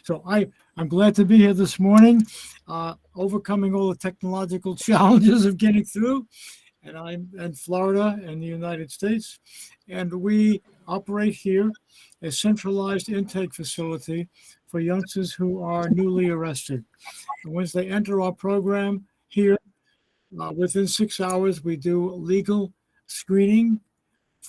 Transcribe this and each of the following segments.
So I'm glad to be here this morning, overcoming all the technological challenges of getting through. And I'm in Florida in the United States. And we operate here a centralized intake facility for youngsters who are newly arrested. And once they enter our program here, within 6 hours, we do legal screening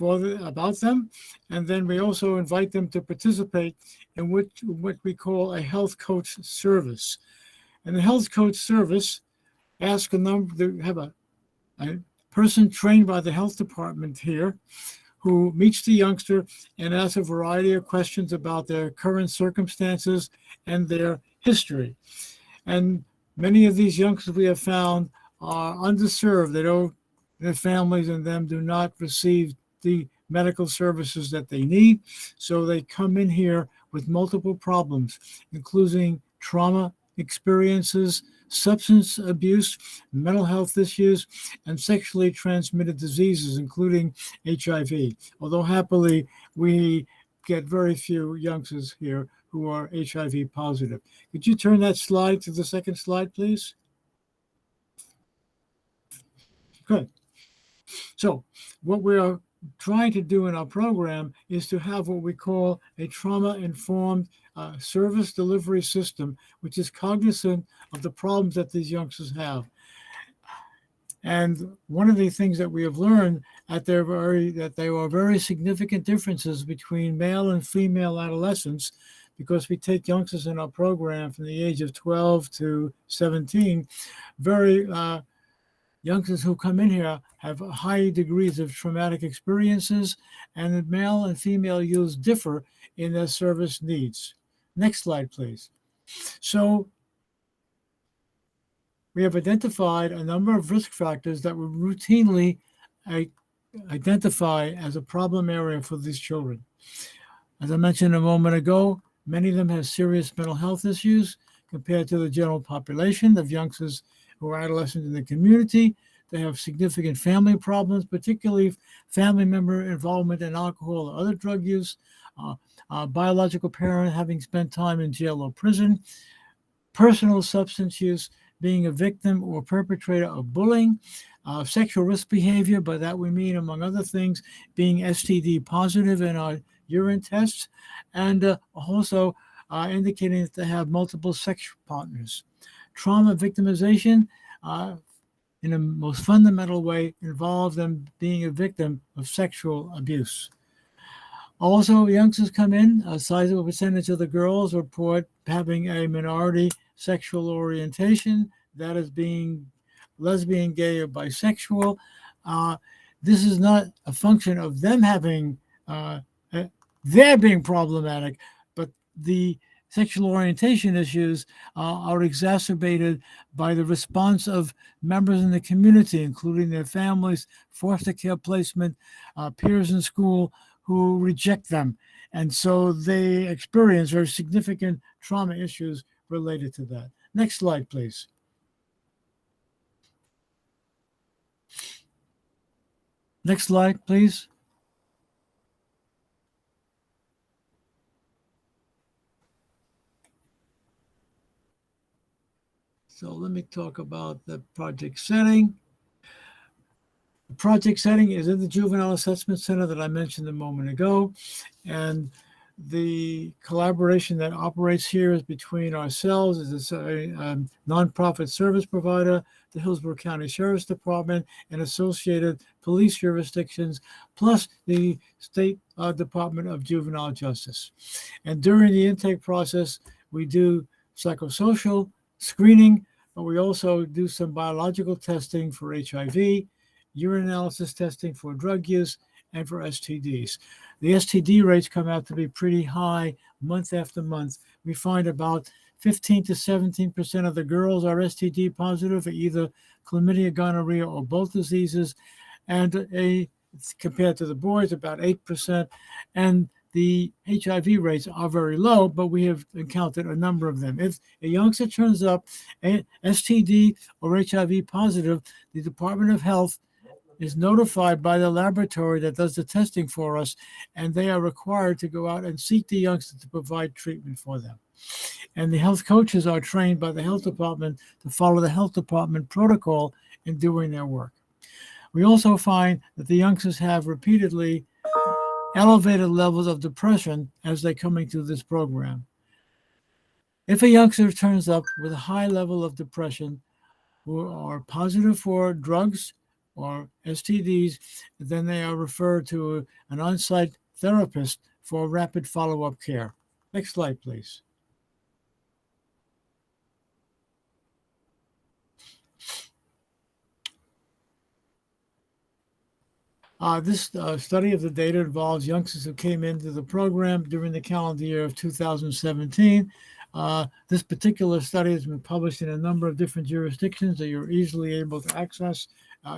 about them, and then we also invite them to participate in what we call a health coach service. And the health coach service asks a number. They have a person trained by the health department here who meets the youngster and asks a variety of questions about their current circumstances and their history. And many of these youngsters we have found are underserved. Their families and them do not receive the medical services that they need. So they come in here with multiple problems, including trauma experiences, substance abuse, mental health issues, and sexually transmitted diseases, including HIV. Although happily, we get very few youngsters here who are HIV positive. Could you turn that slide to the second slide, please? Good. So what we are trying to do in our program is to have what we call a trauma-informed service delivery system, which is cognizant of the problems that these youngsters have. And one of the things that we have learned that there are very significant differences between male and female adolescents, because we take youngsters in our program from the age of 12 to 17, youngsters who come in here have high degrees of traumatic experiences, and the male and female youths differ in their service needs. Next slide, please. So we have identified a number of risk factors that we routinely identify as a problem area for these children. As I mentioned a moment ago, many of them have serious mental health issues compared to the general population of youngsters who are adolescents in the community. They have significant family problems, particularly family member involvement in alcohol or other drug use, biological parent having spent time in jail or prison, personal substance use, being a victim or perpetrator of bullying, sexual risk behavior. By that we mean, among other things, being STD positive in our urine tests, and also indicating that they have multiple sexual partners. Trauma victimization, in the most fundamental way, involves them being a victim of sexual abuse. Also, youngsters come in, a sizable percentage of the girls report having a minority sexual orientation, that is being lesbian, gay, or bisexual. This is not a function of them having, they're being problematic, but the sexual orientation issues are exacerbated by the response of members in the community, including their families, foster care placement, peers in school who reject them. And so they experience very significant trauma issues related to that. Next slide, please. Next slide, please. So let me talk about the project setting. The project setting is in the Juvenile Assessment Center that I mentioned a moment ago. And the collaboration that operates here is between ourselves as a nonprofit service provider, the Hillsborough County Sheriff's Department, and associated police jurisdictions, plus the State Department of Juvenile Justice. And during the intake process, we do psychosocial screening, but we also do some biological testing for HIV, urine analysis testing for drug use, and for STDs. The STD rates come out to be pretty high month after month. We find about 15 to 17% of the girls are STD positive for either chlamydia, gonorrhea, or both diseases, and compared to the boys, about 8%. And the HIV rates are very low, but we have encountered a number of them. If a youngster turns up STD or HIV positive, the Department of Health is notified by the laboratory that does the testing for us, and they are required to go out and seek the youngster to provide treatment for them. And the health coaches are trained by the health department to follow the health department protocol in doing their work. We also find that the youngsters have repeatedly elevated levels of depression as they're coming through this program. If a youngster turns up with a high level of depression who are positive for drugs or STDs, then they are referred to an on-site therapist for rapid follow-up care. Next slide, please. This study of the data involves youngsters who came into the program during the calendar year of 2017. This particular study has been published in a number of different jurisdictions that you're easily able to access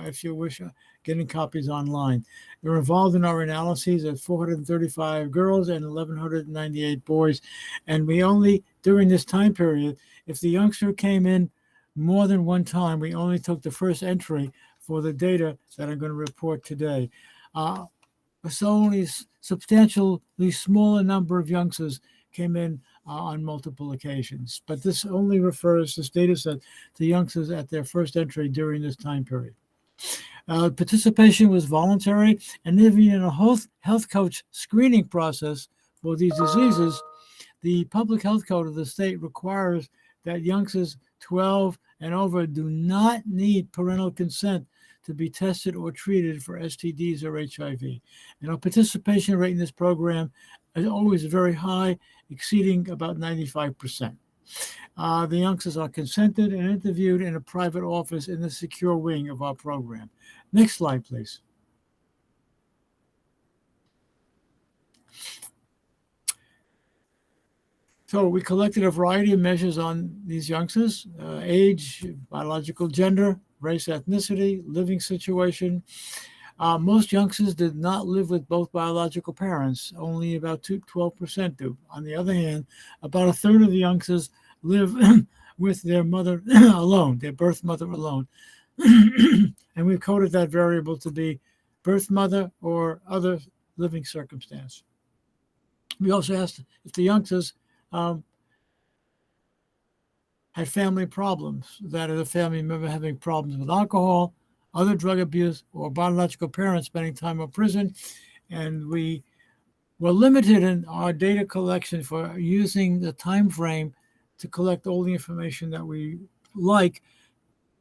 if you wish, getting copies online. They're involved in our analyses of 435 girls and 1,198 boys. And we only, during this time period, if the youngster came in more than one time, we only took the first entry for the data that I'm going to report today. So only substantially smaller number of youngsters came in on multiple occasions. But this only refers, this data set, to youngsters at their first entry during this time period. Participation was voluntary, and even in a health coach screening process for these diseases, the public health code of the state requires that youngsters 12 and over do not need parental consent to be tested or treated for STDs or HIV. And our participation rate in this program is always very high, exceeding about 95%. The youngsters are consented and interviewed in a private office in the secure wing of our program. Next slide, please. So we collected a variety of measures on these youngsters: age, biological gender, race, ethnicity, living situation. Most youngsters did not live with both biological parents. Only about 12% do. On the other hand, about a third of the youngsters live with their mother alone, their birth mother alone. And we've coded that variable to be birth mother or other living circumstance. We also asked if the youngsters had family problems, that is, a family member having problems with alcohol, other drug abuse, or biological parents spending time in prison. And we were limited in our data collection for using the time frame to collect all the information that we like.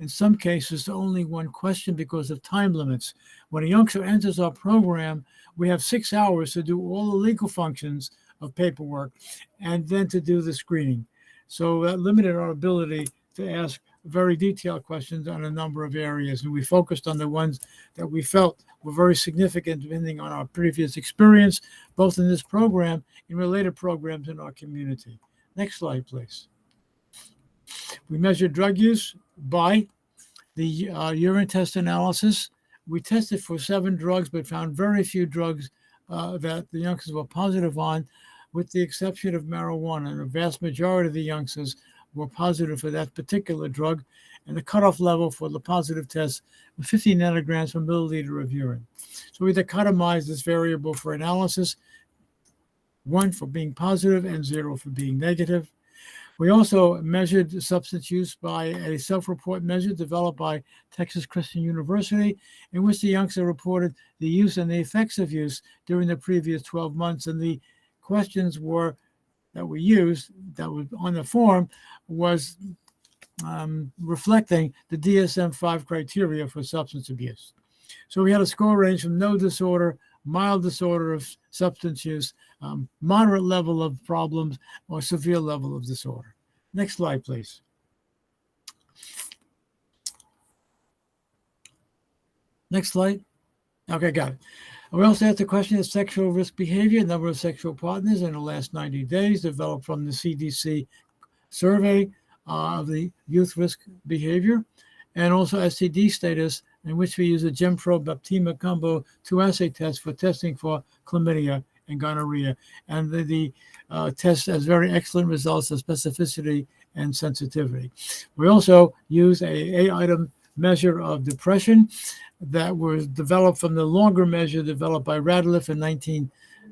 In some cases, to only one question because of time limits. When a youngster enters our program, we have 6 hours to do all the legal functions of paperwork and then to do the screening. So that limited our ability to ask very detailed questions on a number of areas. And we focused on the ones that we felt were very significant, depending on our previous experience, both in this program and related programs in our community. Next slide, please. We measured drug use by the urine test analysis. We tested for 7 drugs, but found very few drugs that the youngsters were positive on, with the exception of marijuana. And a vast majority of the youngsters were positive for that particular drug. And the cutoff level for the positive test was 50 nanograms per milliliter of urine. So we dichotomized this variable for analysis, 1 for being positive and 0 for being negative. We also measured substance use by a self-report measure developed by Texas Christian University, in which the youngster reported the use and the effects of use during the previous 12 months. And the questions that we used, that was on the form, was reflecting the DSM-5 criteria for substance abuse. So we had a score range from no disorder, mild disorder of substance use, moderate level of problems, or severe level of disorder. Next slide, please. Next slide. Okay, got it. We also asked the question of sexual risk behavior, number of sexual partners in the last 90 days, developed from the CDC survey of the youth risk behavior, and also STD status, in which we use a GemPro Baptima combo 2-assay test for testing for chlamydia and gonorrhea. And the test has very excellent results of specificity and sensitivity. We also use a 8-item measure of depression that was developed from the longer measure developed by Radliff in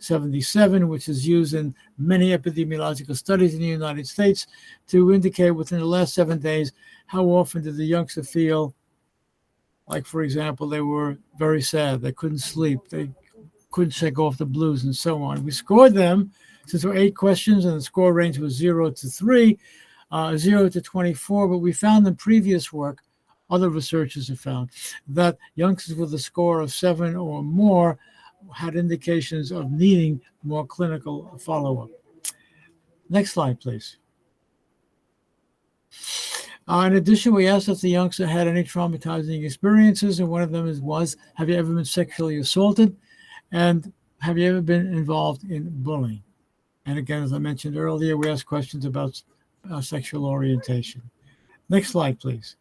77, which is used in many epidemiological studies in the United States to indicate within the last 7 days how often did the youngster feel like, for example, they were very sad, they couldn't sleep, they couldn't shake off the blues, and so on. We scored them since there were 8 questions, and the score range was 0 to 3, 0 to 24. But we found in previous work, other researchers have found that youngsters with a score of 7 or more had indications of needing more clinical follow-up. Next slide, please. In addition, we asked if the youngster had any traumatizing experiences, and one of them was, have you ever been sexually assaulted? And have you ever been involved in bullying? And again, as I mentioned earlier, we asked questions about sexual orientation. Next slide, please.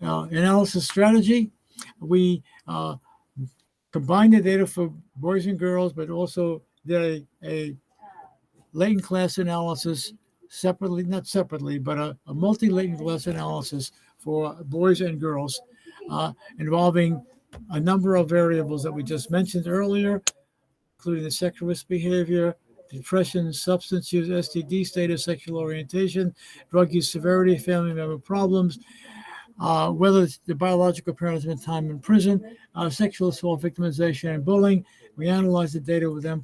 Analysis strategy. We combined the data for boys and girls, but also did a latent class analysis separately, not separately, but a multi-latent class analysis for boys and girls involving a number of variables that we just mentioned earlier, including the sexual risk behavior, depression, substance use, STD status, sexual orientation, drug use severity, family member problems, whether the biological parent has been time in prison, sexual assault, victimization, and bullying. We analyzed the data with M+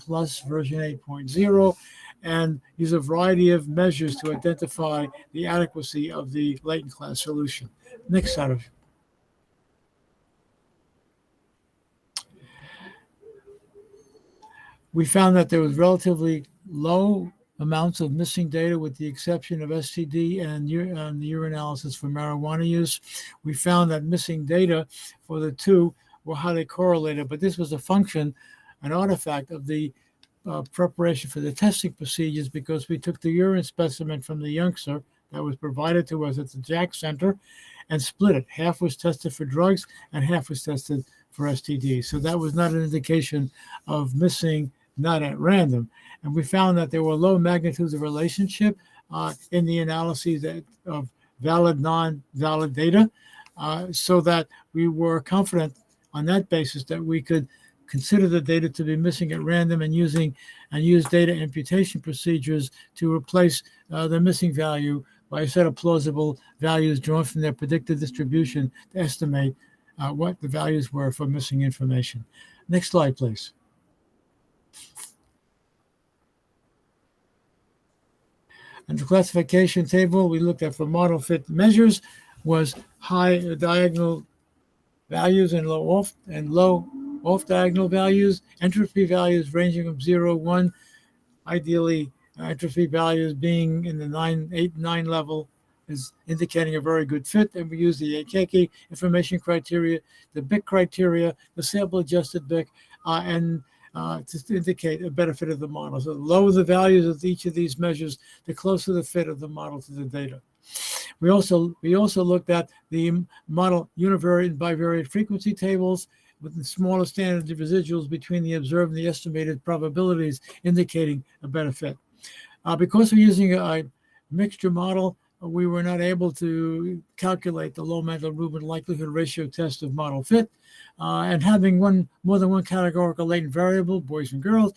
version 8.0 and use a variety of measures to identify the adequacy of the latent class solution. Next slide. We found that there was relatively low amounts of missing data with the exception of STD and the urinalysis for marijuana use. We found that missing data for the two were highly correlated, but this was a function, an artifact of the preparation for the testing procedures, because we took the urine specimen from the youngster that was provided to us at the Jack Center and split it. Half was tested for drugs and half was tested for STD. So that was not an indication of missing, not at random. And we found that there were low magnitudes of relationship in the analyses of valid, non-valid data, so that we were confident on that basis that we could consider the data to be missing at random and use data imputation procedures to replace the missing value by a set of plausible values drawn from their predicted distribution to estimate what the values were for missing information. Next slide, please. And the classification table we looked at for model fit measures was high diagonal values and low off diagonal values, entropy values ranging from 0 to 1, ideally entropy values being in the 8, 9 level is indicating a very good fit. And we use the AKK information criteria, the BIC criteria, the sample adjusted BIC, and to indicate a better fit of the model. So the lower the values of each of these measures, the closer the fit of the model to the data. We also looked at the model univariate and bivariate frequency tables with the smaller standard of residuals between the observed and the estimated probabilities, indicating a better fit. Because we're using a mixture model, we were not able to calculate the low Mandel-Rubin likelihood ratio test of model fit. And having more than one categorical latent variable, boys and girls,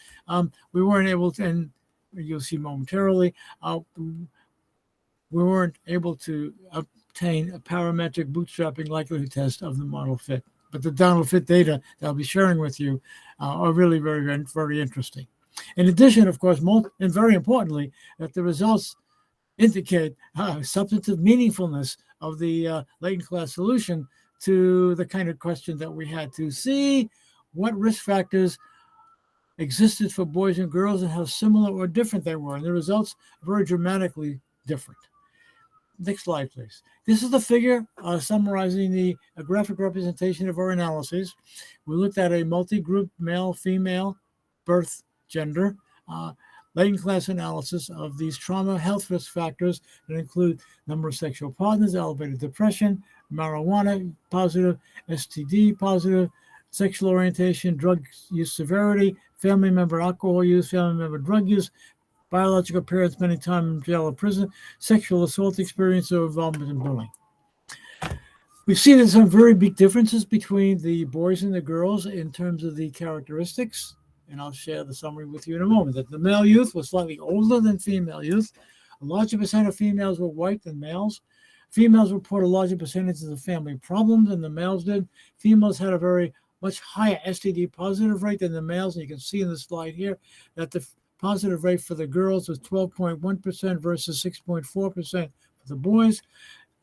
we weren't able to, and you'll see momentarily, we weren't able to obtain a parametric bootstrapping likelihood test of the model fit. But the download fit data that I'll be sharing with you are really very, very interesting. In addition, of course, and very importantly, that the results indicate substantive meaningfulness of the latent class solution to the kind of question that we had to see what risk factors existed for boys and girls and how similar or different they were. And the results are very dramatically different. Next slide, please. This is the figure summarizing the graphic representation of our analyses. We looked at a multi-group male, female, birth, gender, latent class analysis of these trauma health risk factors that include number of sexual partners, elevated depression, marijuana positive, STD positive, sexual orientation, drug use severity, family member alcohol use, family member drug use, biological parents spending time in jail or prison, sexual assault experience or involvement in bullying. We see there's some very big differences between the boys and the girls in terms of the characteristics. and I'll share the summary with you in a moment, that the male youth was slightly older than female youth. A larger percent of females were white than males. Females reported larger percentages of family problems than the males did. Females had a very much higher STD positive rate than the males. And you can see in the slide here that the positive rate for the girls was 12.1% versus 6.4% for the boys.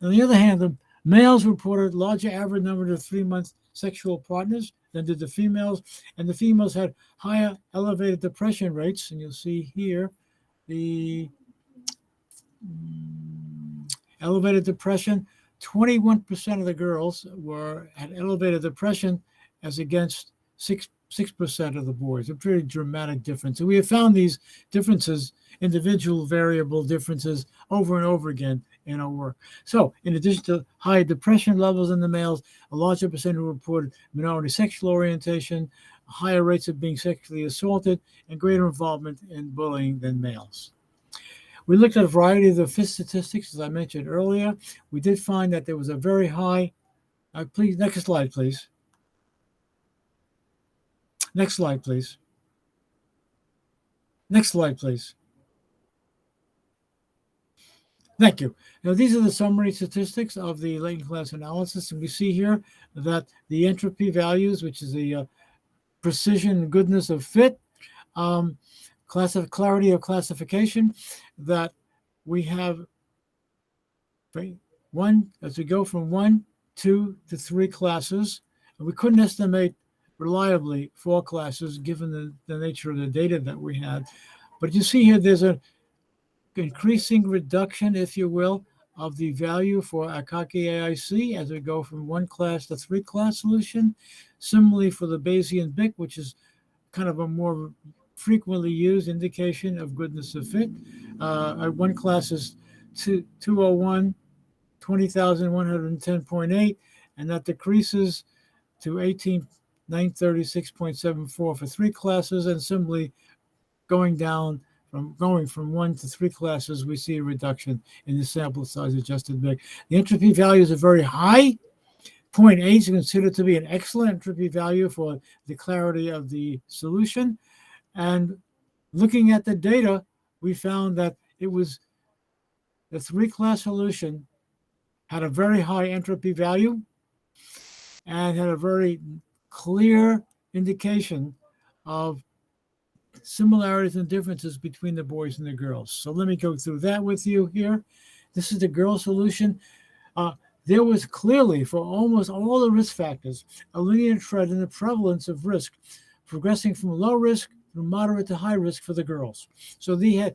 On the other hand, the males reported larger average number of 3-month sexual partners than did the females, and the females had higher elevated depression rates. And you'll see here the elevated depression. 21% of the girls had elevated depression, as against 6% of the boys. A pretty dramatic difference. And we have found these differences, individual variable differences, over and over again in our work. So, in addition to high depression levels in the males, a larger percentage reported minority sexual orientation, higher rates of being sexually assaulted, and greater involvement in bullying than males. We looked at a variety of the FIS statistics, as I mentioned earlier. We did find that there was a very high, please, next slide, please. Next slide, please. Next slide, please. Thank you. Now, these are the summary statistics of the latent class analysis, and we see here that the entropy values, which is the precision and goodness of fit, clarity of classification, that we have as we go from 1, 2 to 3 classes, and we couldn't estimate reliably 4 classes given the nature of the data that we had. But you see here there's an increasing reduction, if you will, of the value for Akaki AIC as we go from 1 class to 3 class solution. Similarly for the Bayesian BIC, which is kind of a more frequently used indication of goodness of fit. 1 class is 201, 20,110.8, and that decreases to 18,936.74 for 3 classes, and similarly going from 1 to 3 classes, we see a reduction in the sample size adjusted BIC. The entropy values are very high. 0.8 is considered to be an excellent entropy value for the clarity of the solution. And looking at the data, we found that it was the 3-class solution had a very high entropy value and had a very clear indication of similarities and differences between the boys and the girls. So let me go through that with you here. This is the girl solution. There was clearly, for almost all the risk factors, a linear trend in the prevalence of risk, progressing from low risk from moderate to high risk for the girls. So there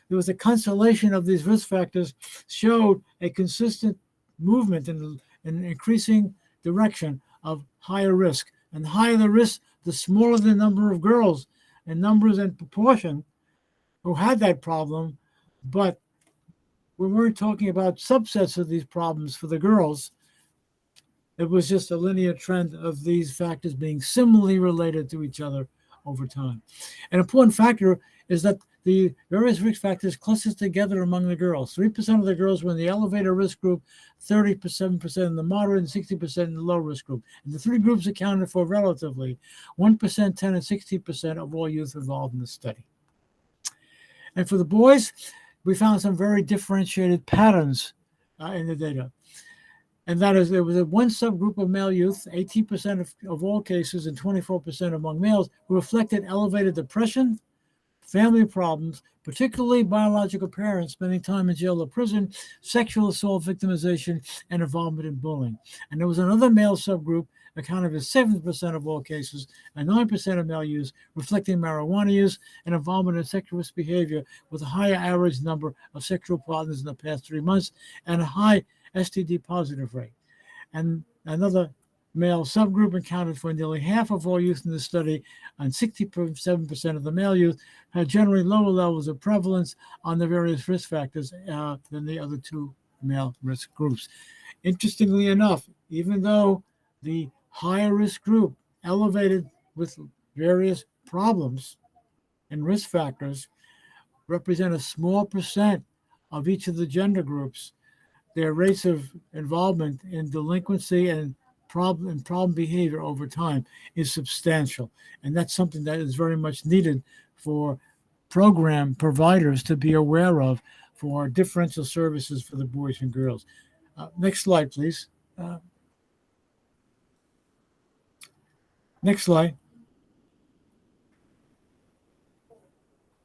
was a constellation of these risk factors showed a consistent movement in increasing direction of higher risk. And the higher the risk, the smaller the number of girls in numbers and proportion who had that problem. But we weren't talking about subsets of these problems for the girls. It was just a linear trend of these factors being similarly related to each other over time. An important factor is that the various risk factors clustered together among the girls. 3% of the girls were in the elevated risk group, 37% in the moderate, and 60% in the low risk group. And the 3 groups accounted for relatively 1%, 10, and 60% of all youth involved in the study. And for the boys, we found some very differentiated patterns in the data. And that is, there was one subgroup of male youth, 18% of all cases and 24% among males, who reflected elevated depression, family problems, particularly biological parents spending time in jail or prison, sexual assault victimization, and involvement in bullying. And there was another male subgroup accounting for 7% of all cases and 9% of male use, reflecting marijuana use and involvement in sexual behavior with a higher average number of sexual partners in the past 3 months and a high STD positive rate. And another male subgroup accounted for nearly half of all youth in the study, and 67% of the male youth had generally lower levels of prevalence on the various risk factors than the other 2 male risk groups. Interestingly enough, even though the higher risk group elevated with various problems and risk factors represent a small percent of each of the gender groups, their rates of involvement in delinquency and problem behavior over time is substantial. And that's something that is very much needed for program providers to be aware of for differential services for the boys and girls. Next slide, please. Next slide.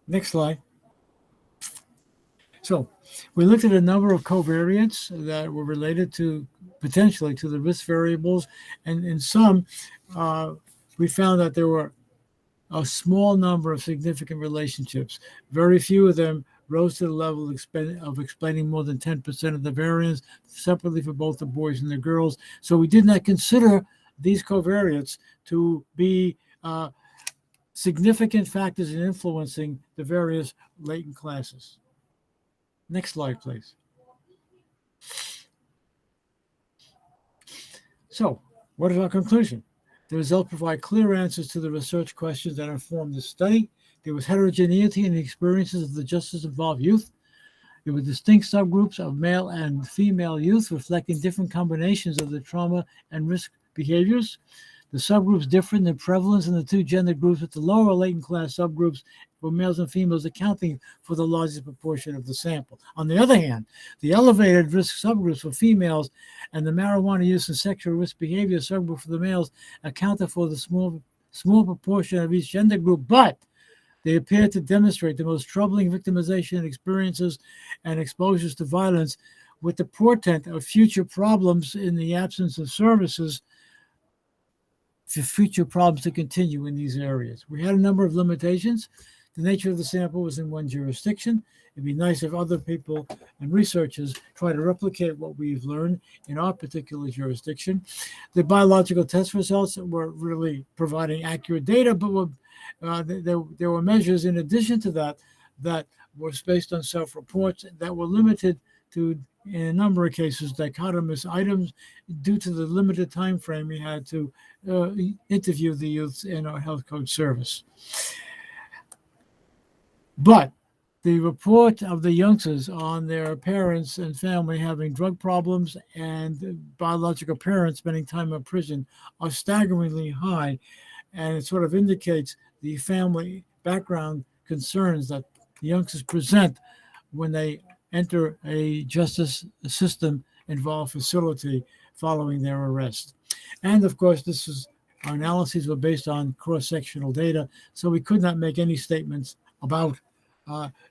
Next slide. So we looked at a number of covariants that were related to potentially to the risk variables, and in some, we found that there were a small number of significant relationships. Very few of them rose to the level of explaining more than 10% of the variance separately for both the boys and the girls. So we did not consider these covariates to be significant factors in influencing the various latent classes. Next slide, please. So, what is our conclusion? The results provide clear answers to the research questions that informed the study. There was heterogeneity in the experiences of the justice-involved youth. There were distinct subgroups of male and female youth reflecting different combinations of the trauma and risk behaviors. The subgroups differed in prevalence in the two gender groups, with the lower latent class subgroups for males and females accounting for the largest proportion of the sample. On the other hand, the elevated risk subgroups for females and the marijuana use and sexual risk behavior subgroup for the males accounted for the small proportion of each gender group, but they appear to demonstrate the most troubling victimization experiences and exposures to violence, with the portent of future problems in the absence of services for future problems to continue in these areas. We had a number of limitations. The nature of the sample was in one jurisdiction. It'd be nice if other people and researchers try to replicate what we've learned in our particular jurisdiction. The biological test results were really providing accurate data, but there were measures in addition to that that was based on self-reports that were limited to, in a number of cases, dichotomous items due to the limited time frame we had to interview the youths in our health code service. But the report of the youngsters on their parents and family having drug problems and biological parents spending time in prison are staggeringly high, and it sort of indicates the family background concerns that the youngsters present when they enter a justice system involved facility following their arrest. And of course, our analyses were based on cross-sectional data, so we could not make any statements about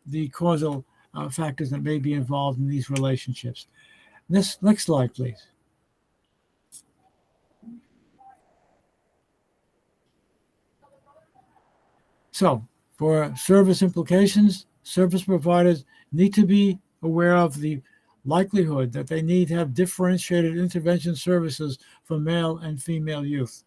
the causal factors that may be involved in these relationships. Next slide, please. So, for service implications, service providers need to be aware of the likelihood that they need to have differentiated intervention services for male and female youth.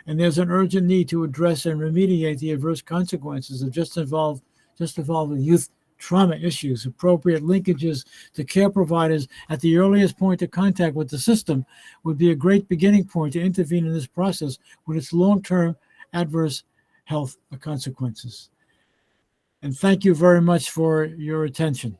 And there's an urgent need to address and remediate the adverse consequences of just involved youth trauma issues. Appropriate linkages to care providers at the earliest point of contact with the system would be a great beginning point to intervene in this process with its long-term adverse health consequences. And thank you very much for your attention.